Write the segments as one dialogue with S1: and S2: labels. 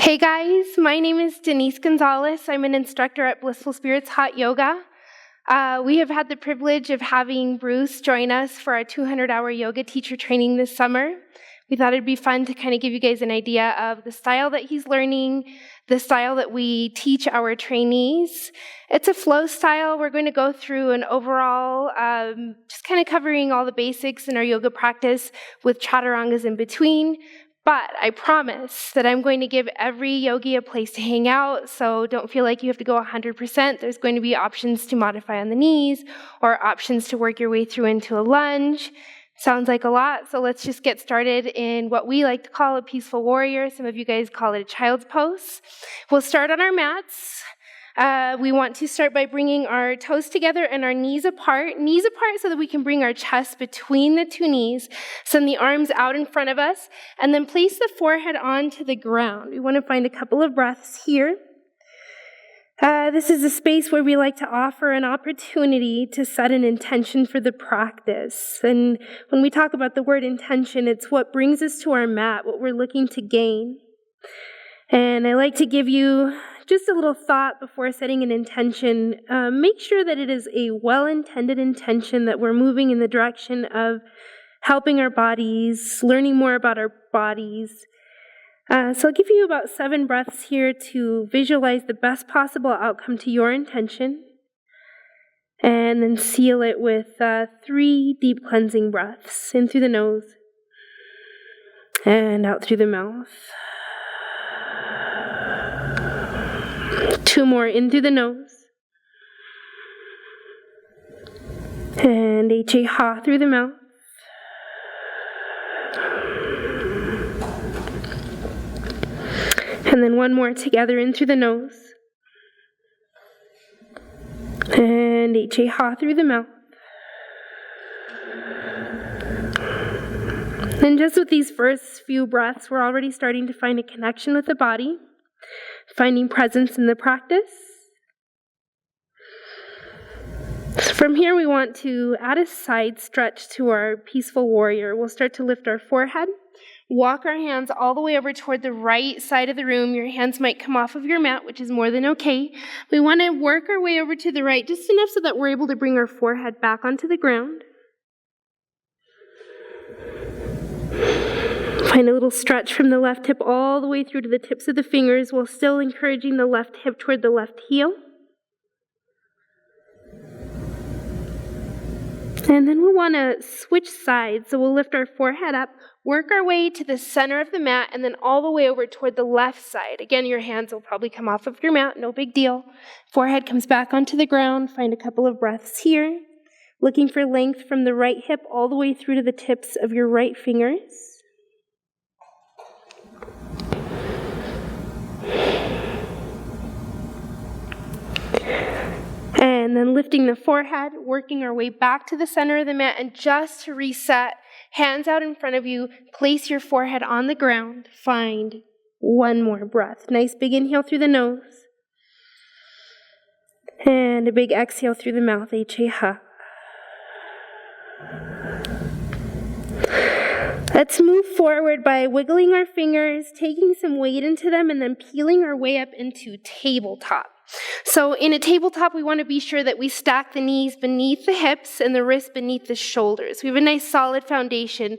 S1: Hey guys, my name is Denise Gonzales. I'm an instructor at Blissful Spirits Hot Yoga. We have had the privilege of having Bruce join us for our 200-hour yoga teacher training this summer. We thought it'd be fun to kind of give you guys an idea of the style that he's learning, the style that we teach our trainees. It's a flow style. We're going to go through an overall, just kind of covering all the basics in our yoga practice with chaturangas in between. But I promise that I'm going to give every yogi a place to hang out, so don't feel like you have to go 100%. There's going to be options to modify on the knees or options to work your way through into a lunge. Sounds like a lot, so let's just get started in what we like to call a peaceful warrior. Some of you guys call it a child's pose. We'll start on our mats. We want to start by bringing our toes together and our knees apart so that we can bring our chest between the two knees. Send the arms out in front of us, and then place the forehead onto the ground. We want to find a couple of breaths here. This is a space where we like to offer an opportunity to set an intention for the practice. And when we talk about the word intention, it's what brings us to our mat, what we're looking to gain. And I like to give you just a little thought before setting an intention. Make sure that it is a well-intended intention, that we're moving in the direction of helping our bodies, learning more about our bodies. So I'll give you about 7 breaths here to visualize the best possible outcome to your intention. And then seal it with 3 deep cleansing breaths. In through the nose and out through the mouth. 2 more in through the nose. And ha through the mouth. And then 1 more together in through the nose. And ha through the mouth. And just with these first few breaths, we're already starting to find a connection with the body. Finding presence in the practice. From here, we want to add a side stretch to our peaceful warrior. We'll start to lift our forehead, walk our hands all the way over toward the right side of the room. Your hands might come off of your mat, which is more than okay. We want to work our way over to the right, just enough so that we're able to bring our forehead back onto the ground. Find a little stretch from the left hip all the way through to the tips of the fingers while still encouraging the left hip toward the left heel. And then we'll want to switch sides. So we'll lift our forehead up, work our way to the center of the mat, and then all the way over toward the left side. Again, your hands will probably come off of your mat, no big deal. Forehead comes back onto the ground. Find a couple of breaths here. Looking for length from the right hip all the way through to the tips of your right fingers. And then lifting the forehead, working our way back to the center of the mat, and just to reset, hands out in front of you, place your forehead on the ground. Find 1 more breath. Nice big inhale through the nose. And a big exhale through the mouth, ha. Let's move forward by wiggling our fingers, taking some weight into them, and then peeling our way up into tabletop. So in a tabletop, we want to be sure that we stack the knees beneath the hips and the wrists beneath the shoulders. We have a nice solid foundation.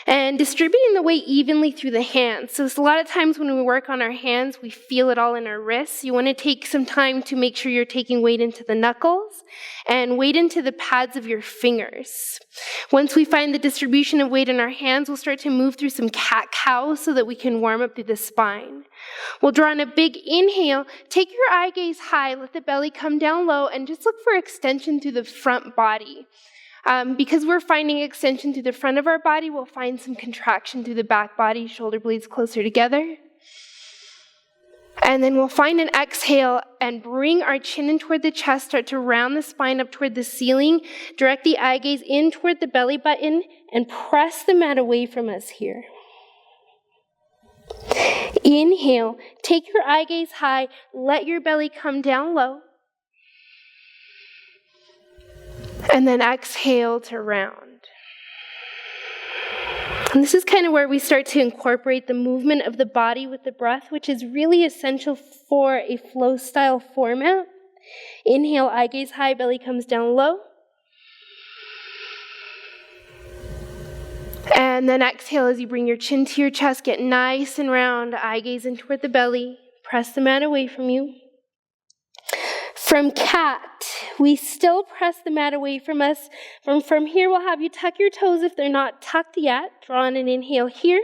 S1: And distributing the weight evenly through the hands. So a lot of times when we work on our hands, we feel it all in our wrists. You want to take some time to make sure you're taking weight into the knuckles and weight into the pads of your fingers. Once we find the distribution of weight in our hands, we'll start to move through some cat-cow so that we can warm up through the spine. We'll draw in a big inhale. Take your eye gaze high, let the belly come down low, and just look for extension through the front body. Because we're finding extension through the front of our body, we'll find some contraction through the back body, shoulder blades closer together. And then we'll find an exhale and bring our chin in toward the chest, start to round the spine up toward the ceiling, direct the eye gaze in toward the belly button, and press the mat away from us here. Inhale, take your eye gaze high, let your belly come down low. And then exhale to round. And this is kind of where we start to incorporate the movement of the body with the breath, which is really essential for a flow style format. Inhale, eye gaze high, belly comes down low. And then exhale as you bring your chin to your chest, get nice and round, eye gaze in toward the belly, press the mat away from you. From cat, we still press the mat away from us. From here, we'll have you tuck your toes if they're not tucked yet. Draw on an inhale here.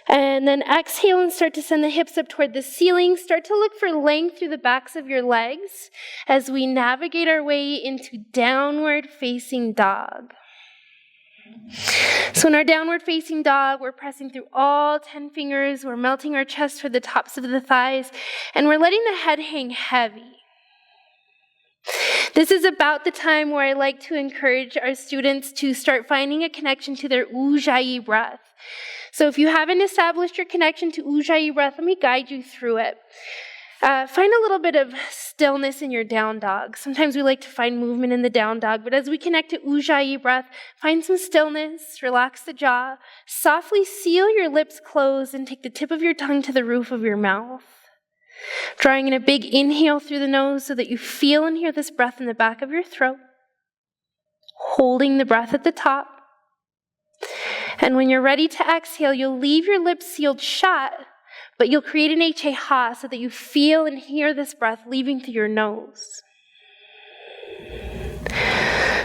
S1: And then exhale and start to send the hips up toward the ceiling. Start to look for length through the backs of your legs as we navigate our way into downward facing dog. So in our downward facing dog, we're pressing through all 10 fingers, we're melting our chest toward the tops of the thighs, and we're letting the head hang heavy. This is about the time where I like to encourage our students to start finding a connection to their Ujjayi breath. So if you haven't established your connection to Ujjayi breath, let me guide you through it. Find a little bit of stillness in your down dog. Sometimes we like to find movement in the down dog, but as we connect to Ujjayi breath, find some stillness, relax the jaw, softly seal your lips closed, and take the tip of your tongue to the roof of your mouth. Drawing in a big inhale through the nose so that you feel and hear this breath in the back of your throat. Holding the breath at the top. And when you're ready to exhale, you'll leave your lips sealed shut, but you'll create an H-A-ha so that you feel and hear this breath leaving through your nose.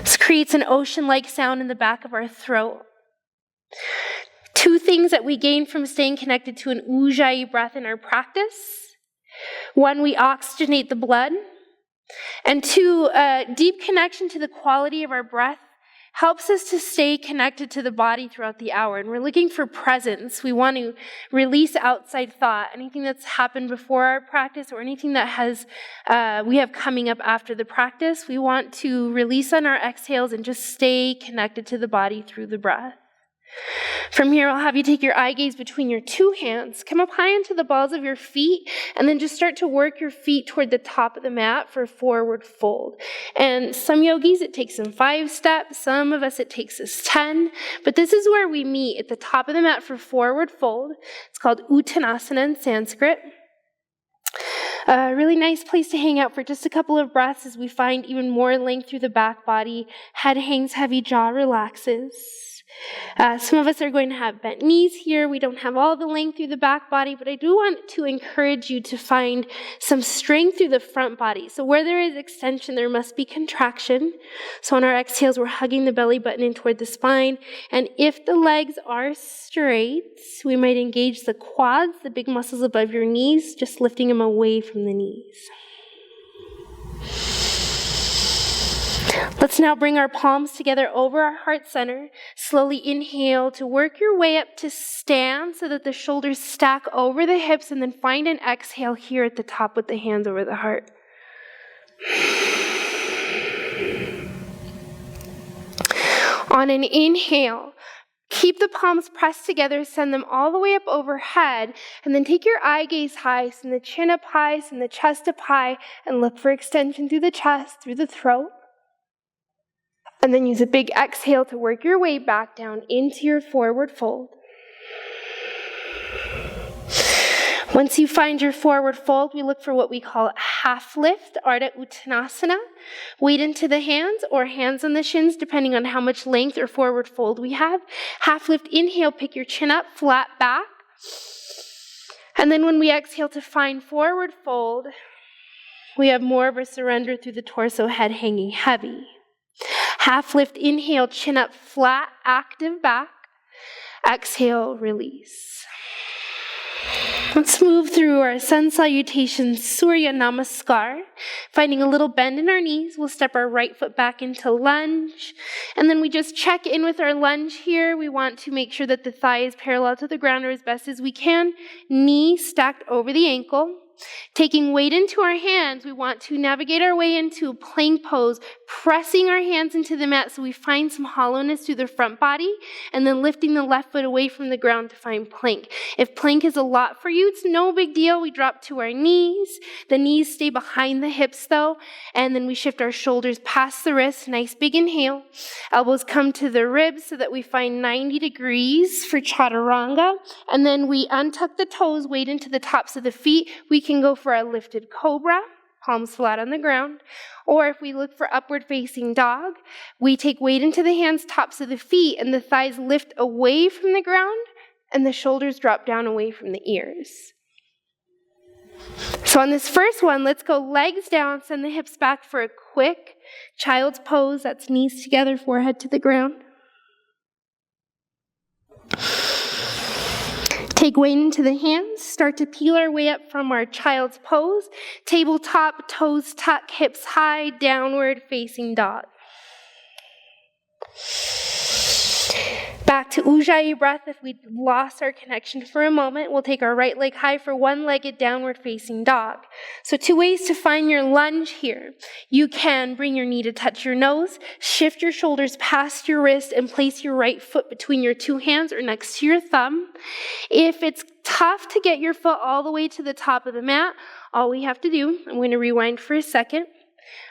S1: This creates an ocean-like sound in the back of our throat. Two things that we gain from staying connected to an Ujjayi breath in our practice. One, we oxygenate the blood. And two, a deep connection to the quality of our breath helps us to stay connected to the body throughout the hour. And we're looking for presence. We want to release outside thought, anything that's happened before our practice or anything that we have coming up after the practice. We want to release on our exhales and just stay connected to the body through the breath. From here, I'll have you take your eye gaze between your two hands, come up high into the balls of your feet, and then just start to work your feet toward the top of the mat for forward fold. And some yogis, it takes them 5 steps. Some of us, it takes us 10. But this is where we meet at the top of the mat for forward fold. It's called Uttanasana in Sanskrit. A really nice place to hang out for just a couple of breaths as we find even more length through the back body. Head hangs heavy, jaw relaxes. Some of us are going to have bent knees here. We don't have all the length through the back body, but I do want to encourage you to find some strength through the front body. So where there is extension, there must be contraction. So on our exhales, we're hugging the belly button in toward the spine. And if the legs are straight, we might engage the quads, the big muscles above your knees, just lifting them away from the knees. Let's now bring our palms together over our heart center. Slowly inhale to work your way up to stand so that the shoulders stack over the hips, and then find an exhale here at the top with the hands over the heart. On an inhale, keep the palms pressed together, send them all the way up overhead, and then take your eye gaze high, send the chin up high, send the chest up high, and look for extension through the chest, through the throat. And then use a big exhale to work your way back down into your forward fold. Once you find your forward fold, we look for what we call half lift, Ardha Uttanasana. Weight into the hands or hands on the shins, depending on how much length or forward fold we have. Half lift, inhale, pick your chin up, flat back. And then when we exhale to find forward fold, we have more of a surrender through the torso, head hanging heavy. Half lift, inhale, chin up, flat, active back. Exhale, release. Let's move through our sun salutation, Surya Namaskar. Finding a little bend in our knees, we'll step our right foot back into lunge. And then we just check in with our lunge here. We want to make sure that the thigh is parallel to the ground or as best as we can. Knee stacked over the ankle. Taking weight into our hands, we want to navigate our way into a plank pose, pressing our hands into the mat so we find some hollowness through the front body, and then lifting the left foot away from the ground to find plank. If plank is a lot for you, it's no big deal. We drop to our knees. The knees stay behind the hips though, and then we shift our shoulders past the wrists. Nice big inhale. Elbows come to the ribs so that we find 90 degrees for chaturanga, and then we untuck the toes, weight into the tops of the feet. We can go for a lifted cobra, palms flat on the ground. Or if we look for upward facing dog, we take weight into the hands, tops of the feet, and the thighs lift away from the ground, and the shoulders drop down away from the ears. So on this first one, let's go legs down, send the hips back for a quick child's pose. That's knees together, forehead to the ground. Take weight into the hands, start to peel our way up from our child's pose. Tabletop, toes tuck, hips high, downward facing dog. Back to Ujjayi breath. If we lost our connection for a moment, we'll take our right leg high for one-legged downward facing dog. So 2 ways to find your lunge here. You can bring your knee to touch your nose, shift your shoulders past your wrist, and place your right foot between your 2 hands or next to your thumb. If it's tough to get your foot all the way to the top of the mat, all we have to do, I'm going to rewind for a second.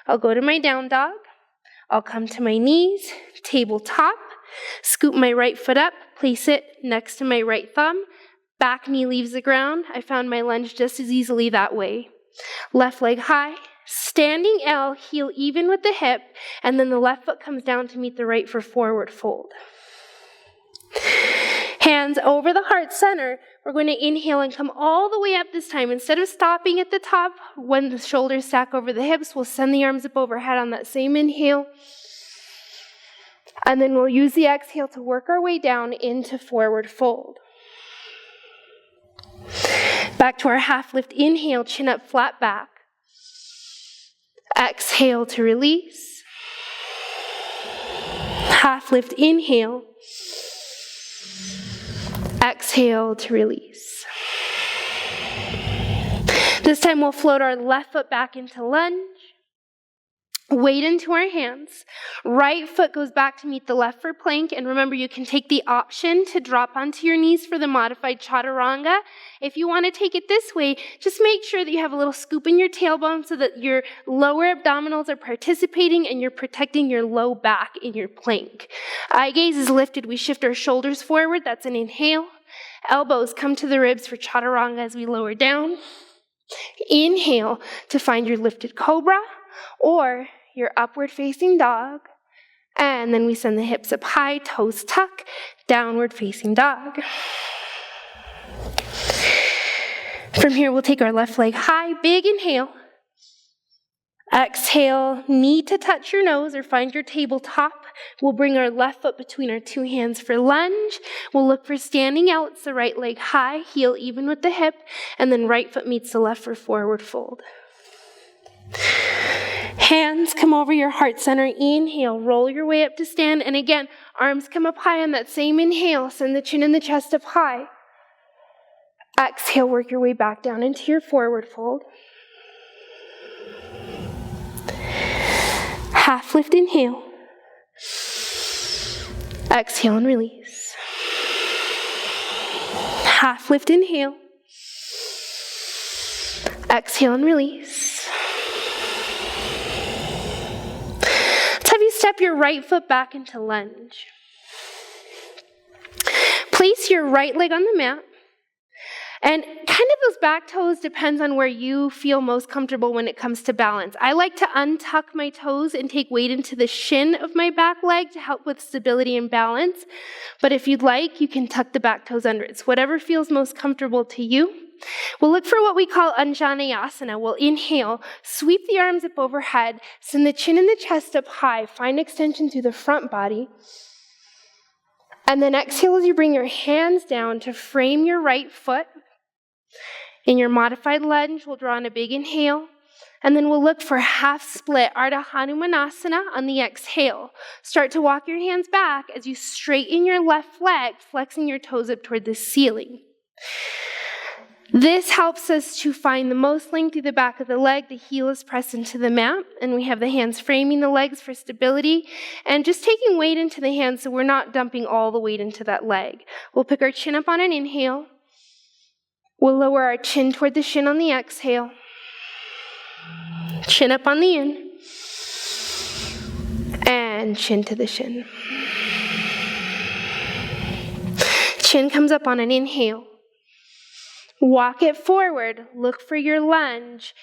S1: I'll go to my down dog. I'll come to my knees, tabletop. Scoop my right foot up, place it next to my right thumb. Back knee leaves the ground. I found my lunge just as easily that way. Left leg high, standing L, heel even with the hip, and then the left foot comes down to meet the right for forward fold. Hands over the heart center. We're going to inhale and come all the way up this time. Instead of stopping at the top, when the shoulders stack over the hips, we'll send the arms up overhead on that same inhale. And then we'll use the exhale to work our way down into forward fold. Back to our half lift. Inhale, chin up, flat back. Exhale to release. Half lift, inhale. Exhale to release. This time we'll float our left foot back into lunge. Weight into our hands. Right foot goes back to meet the left for plank. And remember, you can take the option to drop onto your knees for the modified chaturanga. If you want to take it this way, just make sure that you have a little scoop in your tailbone so that your lower abdominals are participating and you're protecting your low back in your plank. Eye gaze is lifted. We shift our shoulders forward. That's an inhale. Elbows come to the ribs for chaturanga as we lower down. Inhale to find your lifted cobra or your upward facing dog, and then we send the hips up high, toes tuck, downward facing dog. From here, we'll take our left leg high, big inhale. Exhale, knee to touch your nose or find your tabletop. We'll bring our left foot between our 2 hands for lunge. We'll look for standing out. It's the right leg high, heel even with the hip, and then right foot meets the left for forward fold. Hands come over your heart center. Inhale, roll your way up to stand. And again, arms come up high on that same inhale. Send the chin and the chest up high. Exhale, work your way back down into your forward fold. Half lift, inhale. Exhale and release. Half lift, inhale. Exhale and release. Step your right foot back into lunge. Place your right leg on the mat. And kind of those back toes depends on where you feel most comfortable when it comes to balance. I like to untuck my toes and take weight into the shin of my back leg to help with stability and balance. But if you'd like, you can tuck the back toes under. It's whatever feels most comfortable to you. We'll look for what we call Anjaneyasana. We'll inhale, sweep the arms up overhead, send the chin and the chest up high, find extension through the front body. And then exhale as you bring your hands down to frame your right foot. In your modified lunge, we'll draw in a big inhale, and then we'll look for half split Ardha Hanumanasana on the exhale. Start to walk your hands back as you straighten your left leg, flexing your toes up toward the ceiling. This helps us to find the most length through the back of the leg. The heel is pressed into the mat, and we have the hands framing the legs for stability, and just taking weight into the hands so we're not dumping all the weight into that leg. We'll pick our chin up on an inhale. We'll lower our chin toward the shin on the exhale. Chin up on the in. And chin to the shin. Chin comes up on an inhale. Walk it forward. Look for your lunge.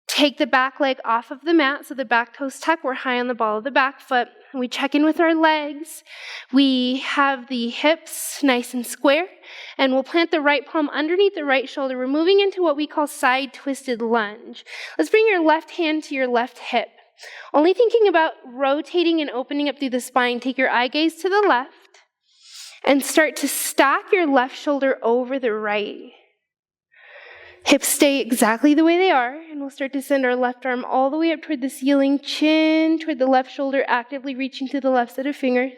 S1: Take the back leg off of the mat so the back toes tuck. We're high on the ball of the back foot. We check in with our legs. We have the hips nice and square. And we'll plant the right palm underneath the right shoulder. We're moving into what we call side twisted lunge. Let's bring your left hand to your left hip. Only thinking about rotating and opening up through the spine. Take your eye gaze to the left. And start to stack your left shoulder over the right. Hips stay exactly the way they are, and we'll start to send our left arm all the way up toward the ceiling, chin toward the left shoulder, actively reaching to the left set of fingers.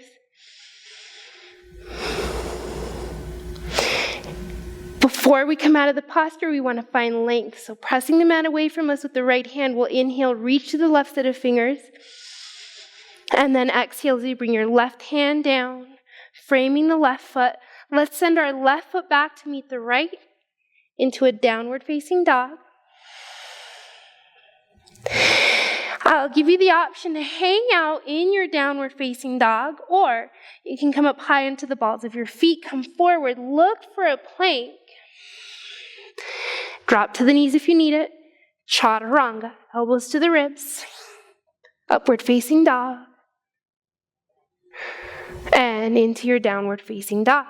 S1: Before we come out of the posture, we want to find length. So pressing the mat away from us with the right hand, we'll inhale, reach to the left set of fingers. And then exhale as you bring your left hand down, framing the left foot. Let's send our left foot back to meet the right into a downward facing dog. I'll give you the option to hang out in your downward facing dog, or you can come up high into the balls of your feet, come forward, look for a plank. Drop to the knees if you need it. Chaturanga, elbows to the ribs. Upward facing dog. And into your downward facing dog.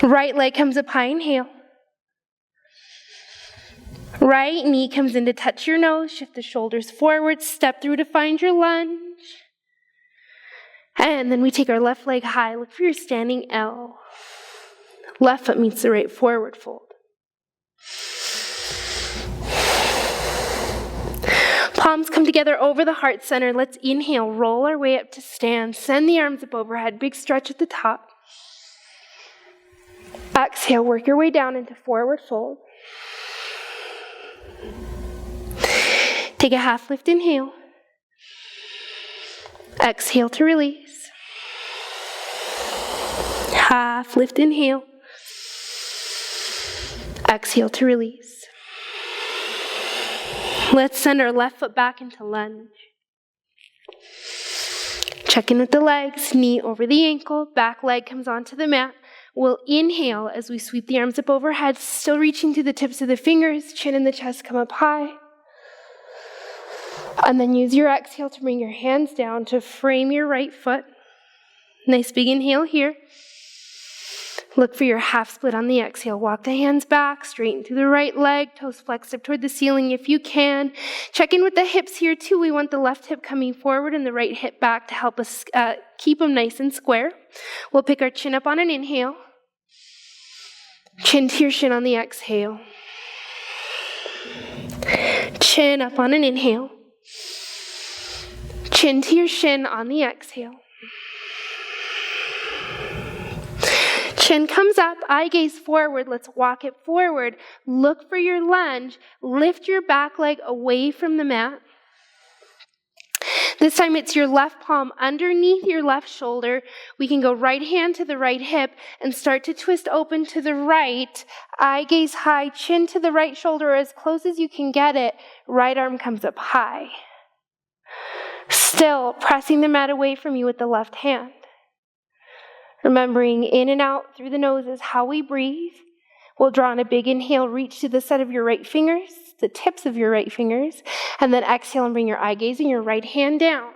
S1: Right leg comes up high, inhale. Right knee comes in to touch your nose. Shift the shoulders forward. Step through to find your lunge. And then we take our left leg high. Look for your standing L. Left foot meets the right forward fold. Palms come together over the heart center. Let's inhale. Roll our way up to stand. Send the arms up overhead. Big stretch at the top. Exhale, work your way down into forward fold. Take a half lift, inhale. Exhale to release. Half lift, inhale. Exhale to release. Let's send our left foot back into lunge. Check in with the legs, knee over the ankle, back leg comes onto the mat. We'll inhale as we sweep the arms up overhead, still reaching to the tips of the fingers, chin and the chest come up high. And then use your exhale to bring your hands down to frame your right foot. Nice big inhale here. Look for your half split on the exhale. Walk the hands back, straighten through the right leg, toes flexed up toward the ceiling if you can. Check in with the hips here too. We want the left hip coming forward and the right hip back to help us keep them nice and square. We'll pick our chin up on an inhale. Chin to your shin on the exhale. Chin up on an inhale. Chin to your shin on the exhale. Chin comes up, eye gaze forward. Let's walk it forward. Look for your lunge. Lift your back leg away from the mat. This time it's your left palm underneath your left shoulder. We can go right hand to the right hip and start to twist open to the right. Eye gaze high, chin to the right shoulder as close as you can get it. Right arm comes up high. Still pressing the mat away from you with the left hand. Remembering in and out through the nose is how we breathe. We'll draw in a big inhale, reach to the set of your right fingers, the tips of your right fingers, and then exhale and bring your eye gaze and your right hand down.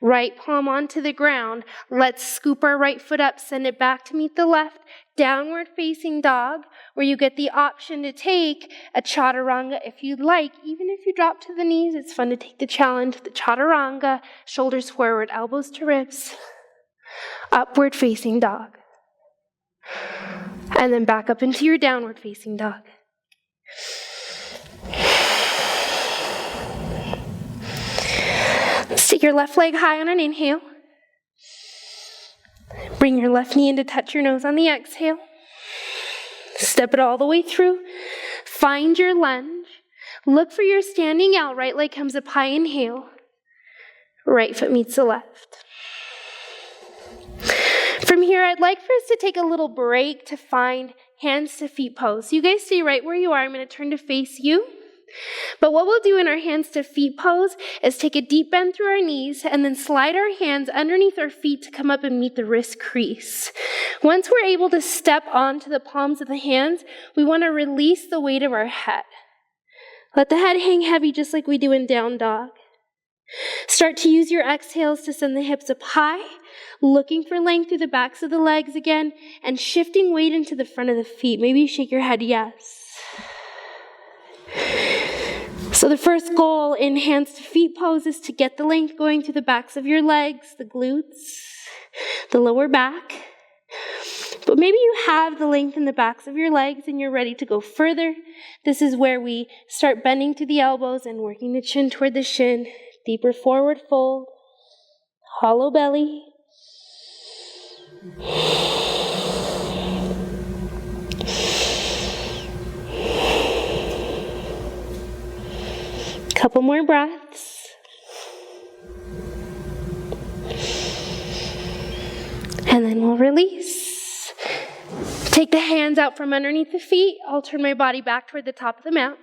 S1: Right palm onto the ground. Let's scoop our right foot up, send it back to meet the left. Downward facing dog, where you get the option to take a chaturanga if you'd like. Even if you drop to the knees, it's fun to take the challenge. The chaturanga, shoulders forward, elbows to ribs. Upward facing dog. And then back up into your downward facing dog. Stick your left leg high on an inhale. Bring your left knee in to touch your nose on the exhale. Step it all the way through. Find your lunge. Look for your standing L. Right leg comes up high, inhale. Right foot meets the left. From here, I'd like for us to take a little break to find hands to feet pose. So you guys stay right where you are. I'm going to turn to face you. But what we'll do in our hands to feet pose is take a deep bend through our knees and then slide our hands underneath our feet to come up and meet the wrist crease. Once we're able to step onto the palms of the hands, we want to release the weight of our head. Let the head hang heavy just like we do in down dog. Start to use your exhales to send the hips up high, looking for length through the backs of the legs again, and shifting weight into the front of the feet. Maybe you shake your head yes. So the first goal in hands to feet pose is to get the length going through the backs of your legs, the glutes, the lower back. But maybe you have the length in the backs of your legs and you're ready to go further. This is where we start bending to the elbows and working the chin toward the shin. Deeper forward fold, hollow belly. Couple more breaths. And then we'll release. Take the hands out from underneath the feet. I'll turn my body back toward the top of the mat.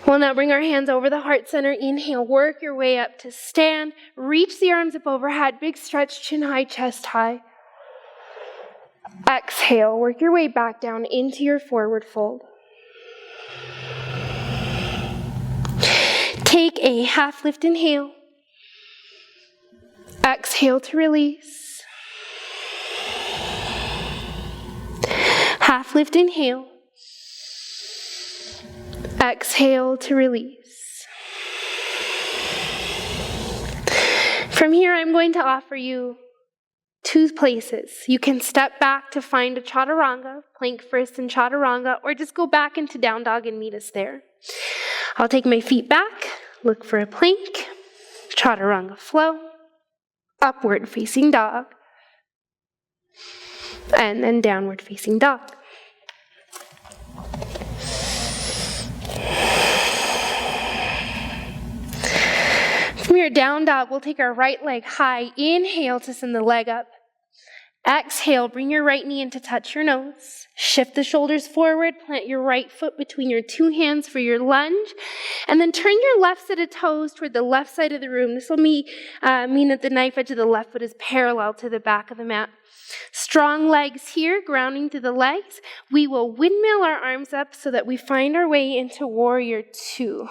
S1: We'll now bring our hands over the heart center. Inhale, work your way up to stand. Reach the arms up overhead. Big stretch, chin high, chest high. Exhale, work your way back down into your forward fold. Take a half lift inhale. Exhale to release. Half lift inhale. Exhale to release. From here, I'm going to offer you two places. You can step back to find a chaturanga, plank first in chaturanga, or just go back into down dog and meet us there. I'll take my feet back, look for a plank, chaturanga flow, upward facing dog, and then downward facing dog. From your down dog, we'll take our right leg high. Inhale to send the leg up. Exhale, bring your right knee in to touch your nose. Shift the shoulders forward. Plant your right foot between your two hands for your lunge. And then turn your left set of toes toward the left side of the room. This will mean that the knife edge of the left foot is parallel to the back of the mat. Strong legs here, grounding through the legs. We will windmill our arms up so that we find our way into warrior two.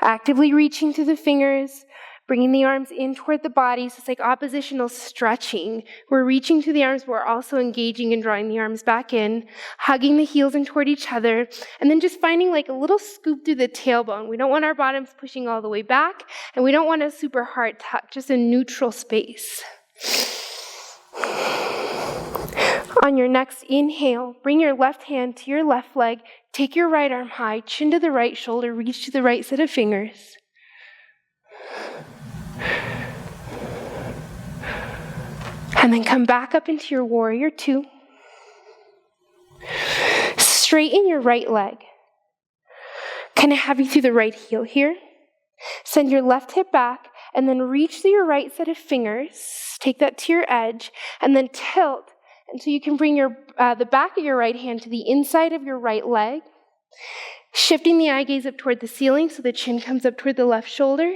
S1: Actively reaching through the fingers, bringing the arms in toward the body. So it's like oppositional stretching. We're reaching through the arms, but we're also engaging and drawing the arms back in, hugging the heels in toward each other, and then just finding like a little scoop through the tailbone. We don't want our bottoms pushing all the way back, and we don't want a super hard tuck, just a neutral space. On your next inhale, bring your left hand to your left leg, take your right arm high, chin to the right shoulder, reach to the right set of fingers. And then come back up into your warrior two. Straighten your right leg. Kind of heavy through the right heel here. Send your left hip back and then reach to your right set of fingers. Take that to your edge and then tilt until you can bring the back of your right hand to the inside of your right leg. Shifting the eye gaze up toward the ceiling so the chin comes up toward the left shoulder.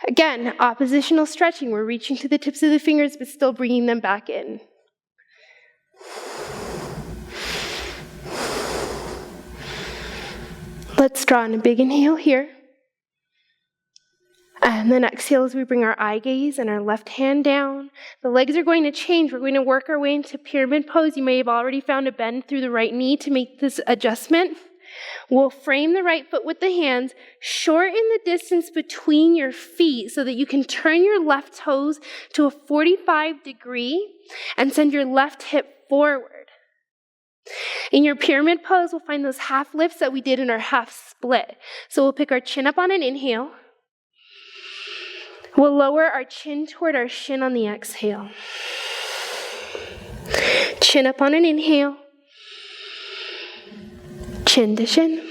S1: Again, oppositional stretching. We're reaching to the tips of the fingers, but still bringing them back in. Let's draw in a big inhale here. And then exhale as we bring our eye gaze and our left hand down. The legs are going to change. We're going to work our way into pyramid pose. You may have already found a bend through the right knee to make this adjustment. We'll frame the right foot with the hands, shorten the distance between your feet so that you can turn your left toes to a 45 degree and send your left hip forward. In your pyramid pose, we'll find those half lifts that we did in our half split. So we'll pick our chin up on an inhale. We'll lower our chin toward our shin on the exhale. Chin up on an inhale. Chin to chin.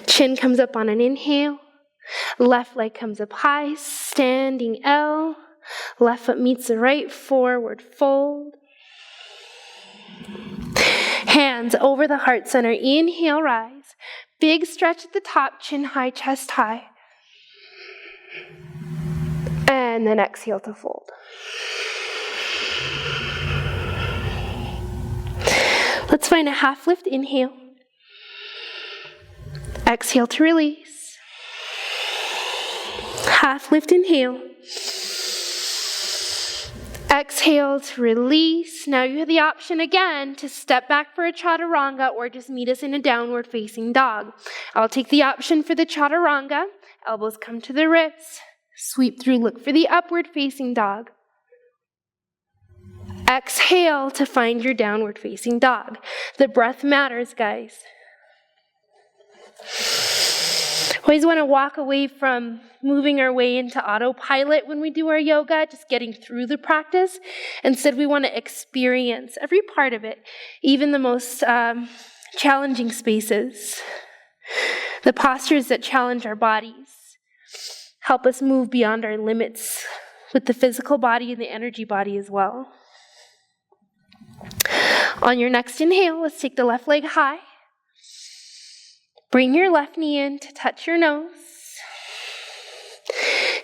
S1: Chin comes up on an inhale. Left leg comes up high, standing L. Left foot meets the right, forward fold. Hands over the heart center. Inhale, rise. Big stretch at the top, chin high, chest high. And then exhale to fold. Let's find a half lift. Inhale. Exhale to release. Half lift. Inhale. Exhale to release. Now you have the option again to step back for a chaturanga or just meet us in a downward facing dog. I'll take the option for the chaturanga. Elbows come to the wrists. Sweep through, look for the upward facing dog. Exhale to find your downward facing dog. The breath matters, guys. Always want to walk away from moving our way into autopilot when we do our yoga, just getting through the practice. Instead, we want to experience every part of it, even the most challenging spaces. The postures that challenge our bodies help us move beyond our limits with the physical body and the energy body as well. On your next inhale, let's take the left leg high. Bring your left knee in to touch your nose.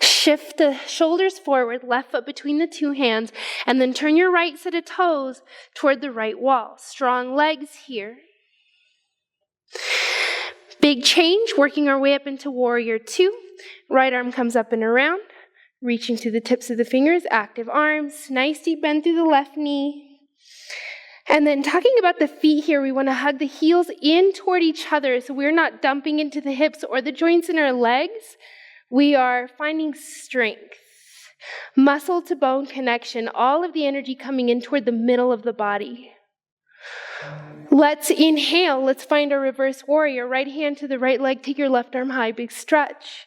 S1: Shift the shoulders forward, left foot between the two hands, and then turn your right set of toes toward the right wall. Strong legs here. Big change, working our way up into warrior two. Right arm comes up and around, reaching to the tips of the fingers, active arms. Nice deep bend through the left knee. And then talking about the feet here, we want to hug the heels in toward each other so we're not dumping into the hips or the joints in our legs. We are finding strength, muscle to bone connection, all of the energy coming in toward the middle of the body. Let's inhale. Let's find our reverse warrior. Right hand to the right leg. Take your left arm high. Big stretch.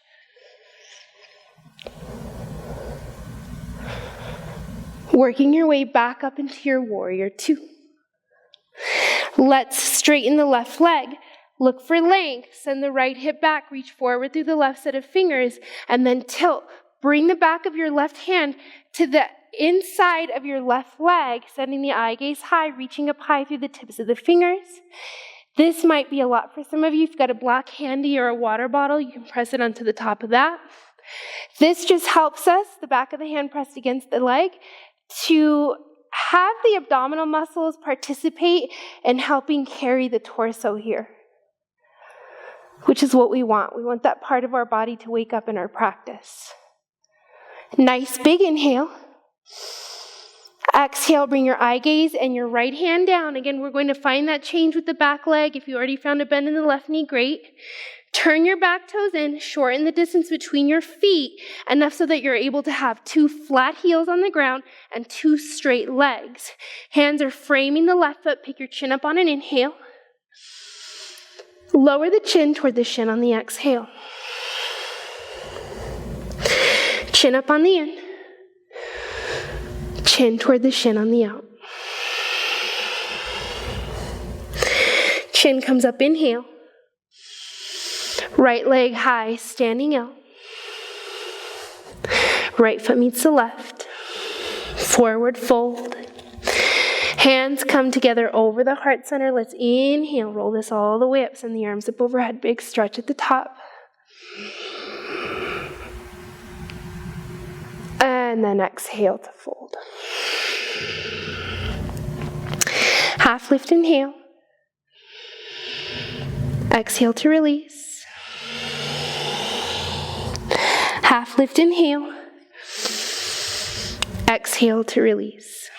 S1: Working your way back up into your warrior two. Let's straighten the left leg. Look for length. Send the right hip back. Reach forward through the left set of fingers. And then tilt. Bring the back of your left hand to the inside of your left leg, sending the eye gaze high, reaching up high through the tips of the fingers. This might be a lot for some of you. If you've got a black handy or a water bottle, you can press it onto the top of that. This just helps us, the back of the hand pressed against the leg, to have the abdominal muscles participate in helping carry the torso here, which is what we want. We want that part of our body to wake up in our practice. Nice big inhale. Exhale, bring your eye gaze and your right hand down. Again, we're going to find that change with the back leg. If you already found a bend in the left knee, great. Turn your back toes in, shorten the distance between your feet, enough so that you're able to have two flat heels on the ground and two straight legs. Hands are framing the left foot. Pick your chin up on an inhale. Lower the chin toward the shin on the exhale. Chin up on the in. Chin toward the shin on the out. Chin comes up, inhale. Right leg high, standing L. Right foot meets the left. Forward fold. Hands come together over the heart center. Let's inhale, roll this all the way up. Send the arms up overhead, big stretch at the top. And then exhale to fold. Half lift, inhale. Exhale to release. Half lift, inhale. Exhale to release.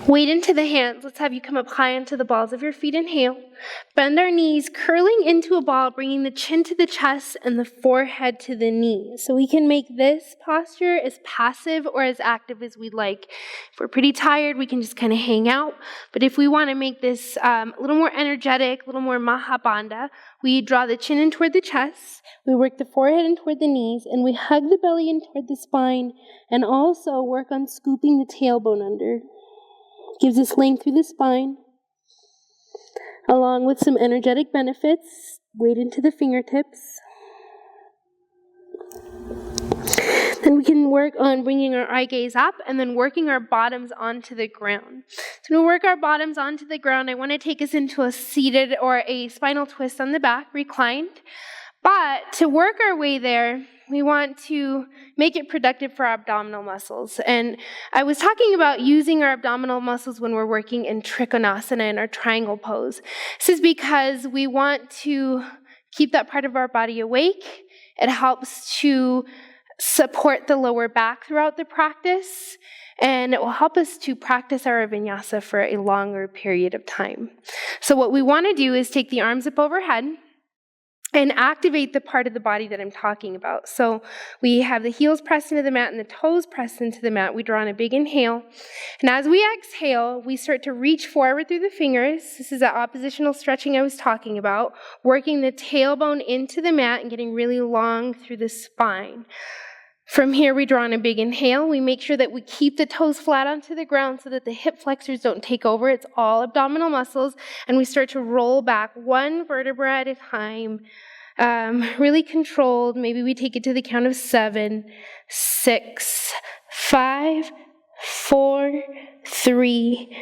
S1: Weight into the hands. Let's have you come up high onto the balls of your feet. Inhale. Bend our knees, curling into a ball, bringing the chin to the chest and the forehead to the knees. So we can make this posture as passive or as active as we'd like. If we're pretty tired, we can just kind of hang out. But if we want to make this a little more energetic, a little more Mahabandha, we draw the chin in toward the chest, we work the forehead in toward the knees, and we hug the belly in toward the spine, and also work on scooping the tailbone under. Gives us length through the spine, along with some energetic benefits. Weight into the fingertips. Then we can work on bringing our eye gaze up and then working our bottoms onto the ground. So to work our bottoms onto the ground, I want to take us into a seated or a spinal twist on the back, reclined. But to work our way there, we want to make it productive for our abdominal muscles. And I was talking about using our abdominal muscles when we're working in Trikonasana in our triangle pose. This is because we want to keep that part of our body awake. It helps to support the lower back throughout the practice, and it will help us to practice our vinyasa for a longer period of time. So what we want to do is take the arms up overhead and activate the part of the body that I'm talking about. So we have the heels pressed into the mat and the toes pressed into the mat. We draw in a big inhale. And as we exhale, we start to reach forward through the fingers. This is that oppositional stretching I was talking about, working the tailbone into the mat and getting really long through the spine. From here, we draw in a big inhale. We make sure that we keep the toes flat onto the ground so that the hip flexors don't take over. It's all abdominal muscles. And we start to roll back one vertebra at a time, really controlled. Maybe we take it to the count of 7, 6, 5, 4, 3,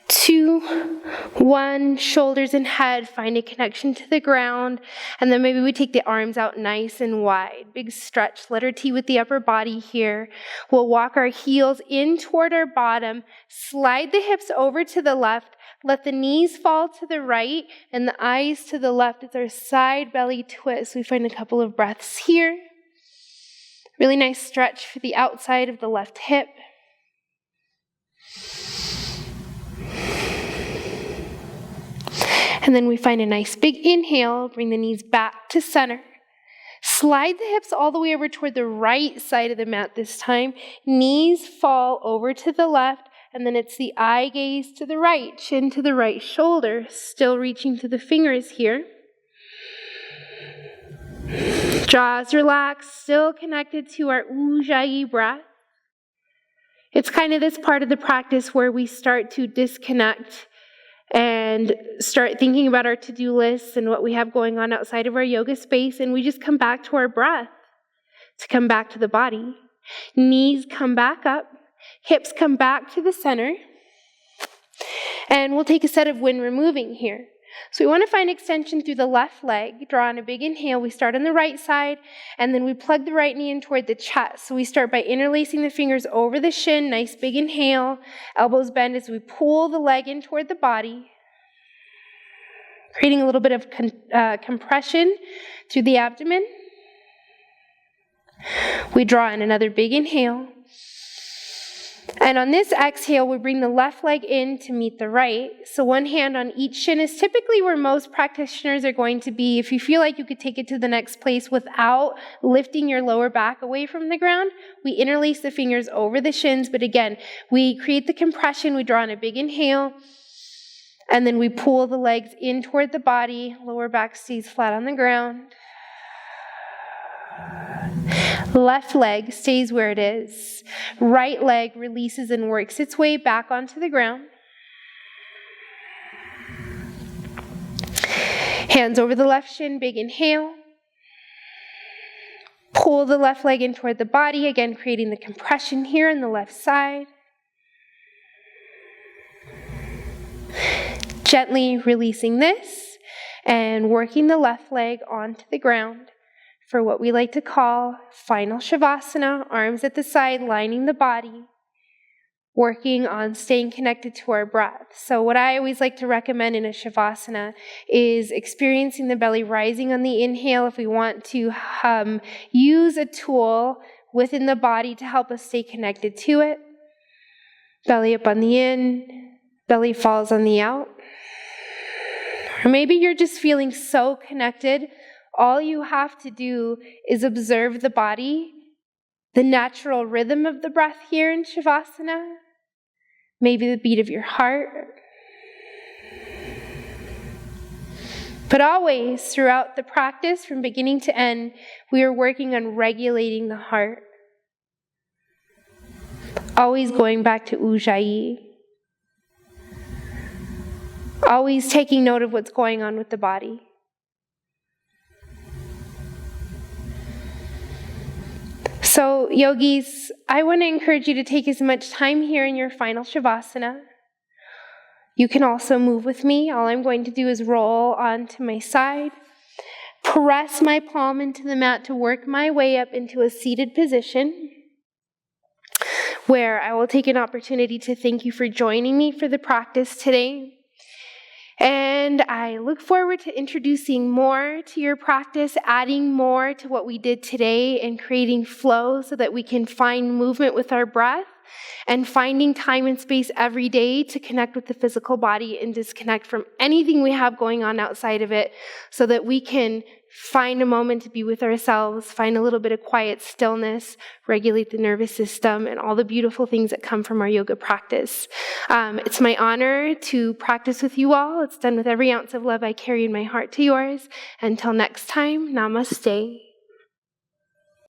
S1: 2, 1, shoulders and head, find a connection to the ground, and then maybe we take the arms out nice and wide. Big stretch, letter T with the upper body here. We'll walk our heels in toward our bottom, slide the hips over to the left, let the knees fall to the right, and the eyes to the left. It's our side belly twist. We find a couple of breaths here. Really nice stretch for the outside of the left hip. And then we find a nice big inhale, bring the knees back to center. Slide the hips all the way over toward the right side of the mat this time. Knees fall over to the left, and then it's the eye gaze to the right, chin to the right shoulder, still reaching to the fingers here. Jaws relaxed, still connected to our Ujjayi breath. It's kind of this part of the practice where we start to disconnect and start thinking about our to-do lists and what we have going on outside of our yoga space, and we just come back to our breath, to come back to the body. Knees come back up, hips come back to the center, and we'll take a set of wind removing here. So we want to find extension through the left leg. Draw in a big inhale. We start on the right side, and then we plug the right knee in toward the chest. So we start by interlacing the fingers over the shin. Nice big inhale. Elbows bend as we pull the leg in toward the body, creating a little bit of compression through the abdomen. We draw in another big inhale. And on this exhale, we bring the left leg in to meet the right. So one hand on each shin is typically where most practitioners are going to be. If you feel like you could take it to the next place without lifting your lower back away from the ground, we interlace the fingers over the shins. But again, we create the compression. We draw in a big inhale. And then we pull the legs in toward the body. Lower back stays flat on the ground. Left leg stays where it is. Right leg releases and works its way back onto the ground. Hands over the left shin, big inhale. Pull the left leg in toward the body, again creating the compression here on the left side. Gently releasing this and working the left leg onto the ground for what we like to call final Shavasana, arms at the side, lining the body, working on staying connected to our breath. So what I always like to recommend in a Shavasana is experiencing the belly rising on the inhale. If we want to use a tool within the body to help us stay connected to it, belly up on the in, belly falls on the out. Or maybe you're just feeling so connected, all you have to do is observe the body, the natural rhythm of the breath here in Shavasana, maybe the beat of your heart. But always, throughout the practice, from beginning to end, we are working on regulating the heart. Always going back to Ujjayi. Always taking note of what's going on with the body. So, yogis, I want to encourage you to take as much time here in your final Shavasana. You can also move with me. All I'm going to do is roll onto my side, press my palm into the mat to work my way up into a seated position, where I will take an opportunity to thank you for joining me for the practice today. And I look forward to introducing more to your practice, adding more to what we did today, and creating flow so that we can find movement with our breath and finding time and space every day to connect with the physical body and disconnect from anything we have going on outside of it so that we can find a moment to be with ourselves, find a little bit of quiet stillness, regulate the nervous system, and all the beautiful things that come from our yoga practice. It's my honor to practice with you all. It's done with every ounce of love I carry in my heart to yours. Until next time, namaste.